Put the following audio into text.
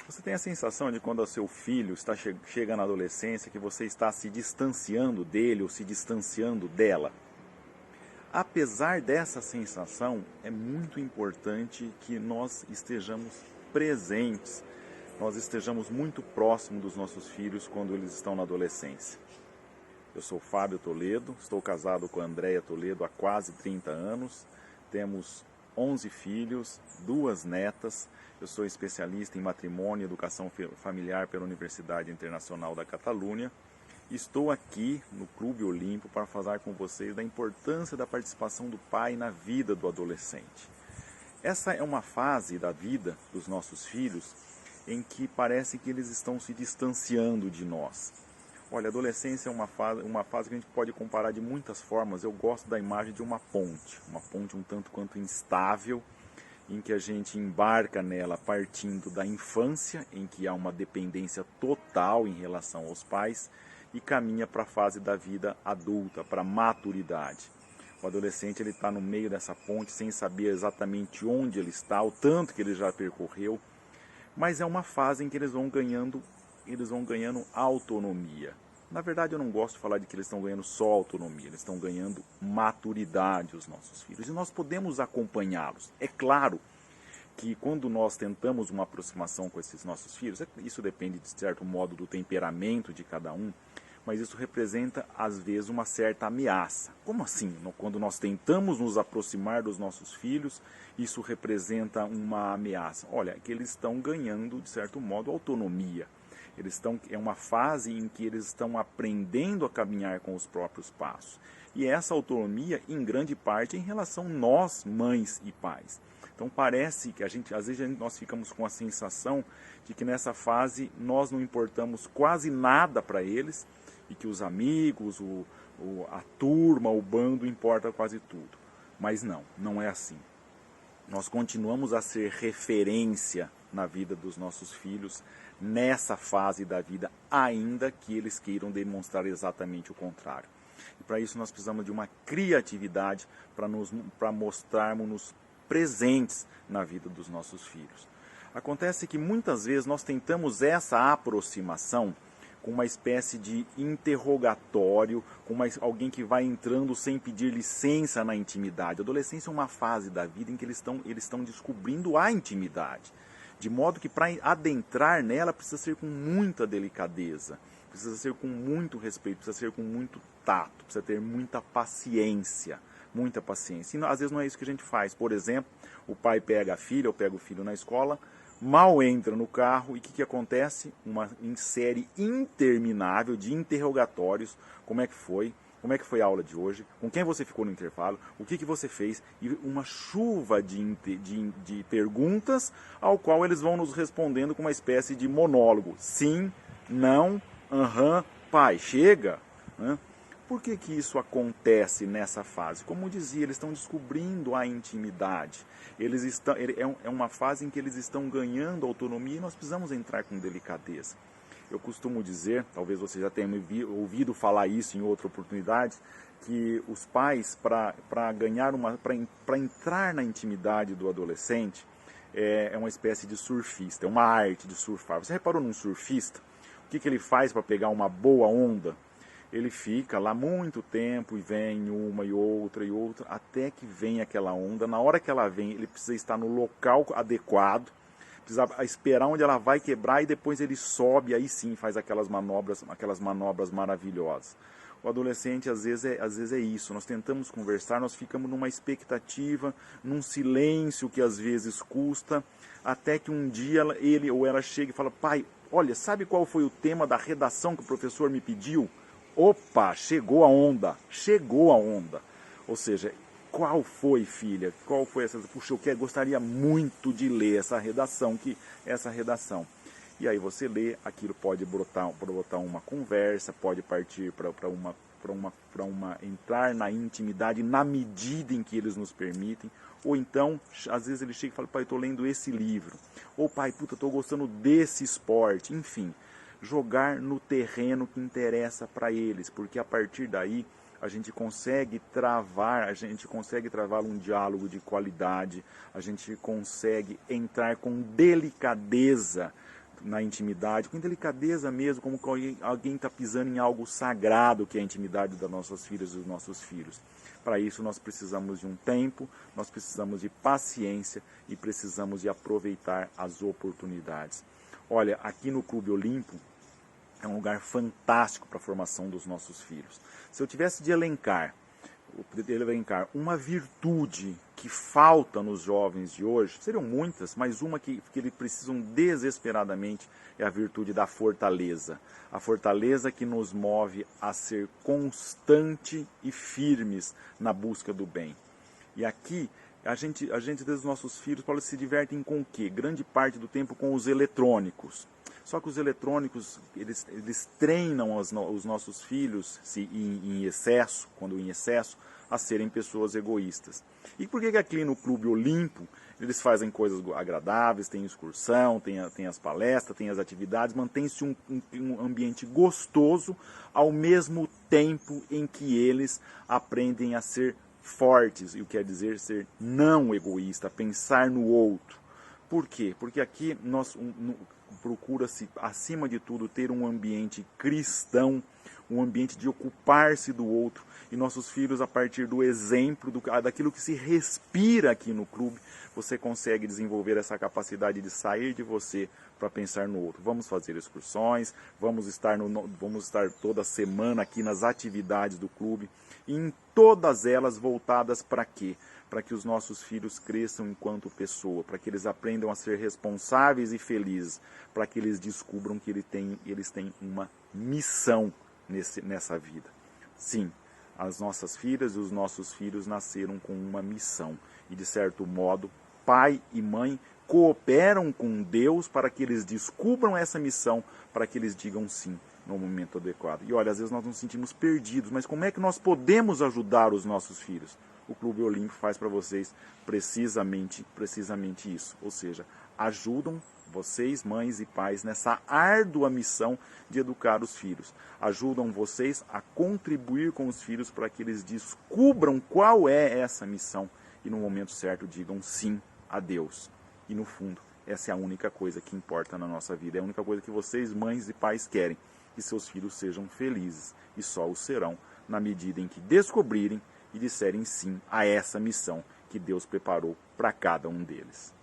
Você tem a sensação de quando o seu filho chega na adolescência que você está se distanciando dele ou se distanciando dela? Apesar dessa sensação, é muito importante que nós estejamos presentes, nós estejamos muito próximos dos nossos filhos quando eles estão na adolescência. Eu sou Fábio Toledo, estou casado com a Andréia Toledo há quase 30 anos, temos 11 filhos, 2 netas, eu sou especialista em matrimônio e educação familiar pela Universidade Internacional da Catalunha. Estou aqui no Clube Olimpo para falar com vocês da importância da participação do pai na vida do adolescente. Essa é uma fase da vida dos nossos filhos em que parece que eles estão se distanciando de nós. Olha, a adolescência é uma fase que a gente pode comparar de muitas formas. Eu gosto da imagem de uma ponte um tanto quanto instável, em que a gente embarca nela partindo da infância, em que há uma dependência total em relação aos pais, e caminha para a fase da vida adulta, para a maturidade. O adolescente está no meio dessa ponte sem saber exatamente onde ele está, o tanto que ele já percorreu, mas é uma fase em que eles vão ganhando autonomia. Na verdade, eu não gosto de falar de que eles estão ganhando só autonomia, eles estão ganhando maturidade, os nossos filhos, e nós podemos acompanhá-los. É claro que quando nós tentamos uma aproximação com esses nossos filhos, isso depende de certo modo do temperamento de cada um, mas isso representa às vezes uma certa ameaça. Como assim? Quando nós tentamos nos aproximar dos nossos filhos, isso representa uma ameaça. Olha, que eles estão ganhando de certo modo autonomia. É uma fase em que eles estão aprendendo a caminhar com os próprios passos. E essa autonomia, em grande parte, é em relação a nós, mães e pais. Então parece que às vezes nós ficamos com a sensação de que nessa fase nós não importamos quase nada para eles e que os amigos, a turma, o bando importa quase tudo. Mas não é assim. Nós continuamos a ser referência na vida dos nossos filhos nessa fase da vida, ainda que eles queiram demonstrar exatamente o contrário. E para isso nós precisamos de uma criatividade para mostrarmos-nos presentes na vida dos nossos filhos. Acontece que muitas vezes nós tentamos essa aproximação com uma espécie de interrogatório, com alguém que vai entrando sem pedir licença na intimidade. A adolescência é uma fase da vida em que eles estão descobrindo a intimidade. De modo que para adentrar nela precisa ser com muita delicadeza, precisa ser com muito respeito, precisa ser com muito tato, precisa ter muita paciência. Muita paciência. E às vezes não é isso que a gente faz. Por exemplo, o pai pega a filha ou pega o filho na escola, mal entra no carro e o que acontece? Uma série interminável de interrogatórios. Como é que foi? Como é que foi a aula de hoje? Com quem você ficou no intervalo? O que você fez? E uma chuva de perguntas ao qual eles vão nos respondendo com uma espécie de monólogo. Sim, não, aham, pai, chega. Né? Por que isso acontece nessa fase? Como eu dizia, eles estão descobrindo a intimidade. É uma fase em que eles estão ganhando autonomia e nós precisamos entrar com delicadeza. Eu costumo dizer, talvez você já tenha ouvido falar isso em outra oportunidade, que os pais, para entrar na intimidade do adolescente, é uma espécie de surfista, é uma arte de surfar. Você reparou num surfista? O que ele faz para pegar uma boa onda? Ele fica lá muito tempo e vem uma e outra, até que vem aquela onda. Na hora que ela vem, ele precisa estar no local adequado, precisa esperar onde ela vai quebrar e depois ele sobe, aí sim faz aquelas manobras maravilhosas. O adolescente às vezes é isso, nós tentamos conversar, nós ficamos numa expectativa, num silêncio que às vezes custa, até que um dia ele ou ela chega e fala, pai, olha, sabe qual foi o tema da redação que o professor me pediu? Opa, chegou a onda. Ou seja, qual foi, filha? Qual foi essa? Puxa, eu gostaria muito de ler essa redação. E aí você lê, aquilo pode brotar uma conversa, pode partir para entrar na intimidade na medida em que eles nos permitem. Ou então, às vezes ele chega e fala, pai, estou lendo esse livro. Ou pai, puta, estou gostando desse esporte. Enfim, jogar no terreno que interessa para eles, porque a partir daí a gente consegue travar um diálogo de qualidade, a gente consegue entrar com delicadeza na intimidade, com delicadeza mesmo, como alguém está pisando em algo sagrado, que é a intimidade das nossas filhas e dos nossos filhos. Para isso nós precisamos de um tempo, nós precisamos de paciência e precisamos de aproveitar as oportunidades. Olha, aqui no Clube Olimpo é um lugar fantástico para a formação dos nossos filhos. Se eu tivesse de elencar uma virtude que falta nos jovens de hoje, seriam muitas, mas uma que eles precisam desesperadamente é a virtude da fortaleza. A fortaleza que nos move a ser constante e firmes na busca do bem. E aqui, a gente desde os nossos filhos, Paulo, se divertem com o quê? Grande parte do tempo com os eletrônicos. Só que os eletrônicos, eles treinam os nossos filhos em excesso, quando em excesso, a serem pessoas egoístas. E por que aqui no Clube Olimpo eles fazem coisas agradáveis, tem excursão, tem as palestras, tem as atividades, mantém-se um ambiente gostoso, ao mesmo tempo em que eles aprendem a ser fortes, e o que quer dizer ser não egoísta, pensar no outro. Por quê? Porque aqui procura-se, acima de tudo, ter um ambiente cristão, um ambiente de ocupar-se do outro. E nossos filhos, a partir do exemplo, daquilo que se respira aqui no clube, você consegue desenvolver essa capacidade de sair de você para pensar no outro. Vamos fazer excursões, vamos estar toda semana aqui nas atividades do clube, e em todas elas voltadas para quê? Para que os nossos filhos cresçam enquanto pessoa, para que eles aprendam a ser responsáveis e felizes, para que eles descubram que eles têm uma missão nessa vida. Sim, as nossas filhas e os nossos filhos nasceram com uma missão. E, de certo modo, pai e mãe cooperam com Deus para que eles descubram essa missão, para que eles digam sim no momento adequado. E olha, às vezes nós nos sentimos perdidos, mas como é que nós podemos ajudar os nossos filhos? O Clube Olimpo faz para vocês precisamente isso. Ou seja, ajudam vocês, mães e pais, nessa árdua missão de educar os filhos. Ajudam vocês a contribuir com os filhos para que eles descubram qual é essa missão e no momento certo digam sim a Deus. E no fundo, essa é a única coisa que importa na nossa vida. É a única coisa que vocês, mães e pais, querem. Que seus filhos sejam felizes. E só o serão na medida em que descobrirem e disserem sim a essa missão que Deus preparou para cada um deles.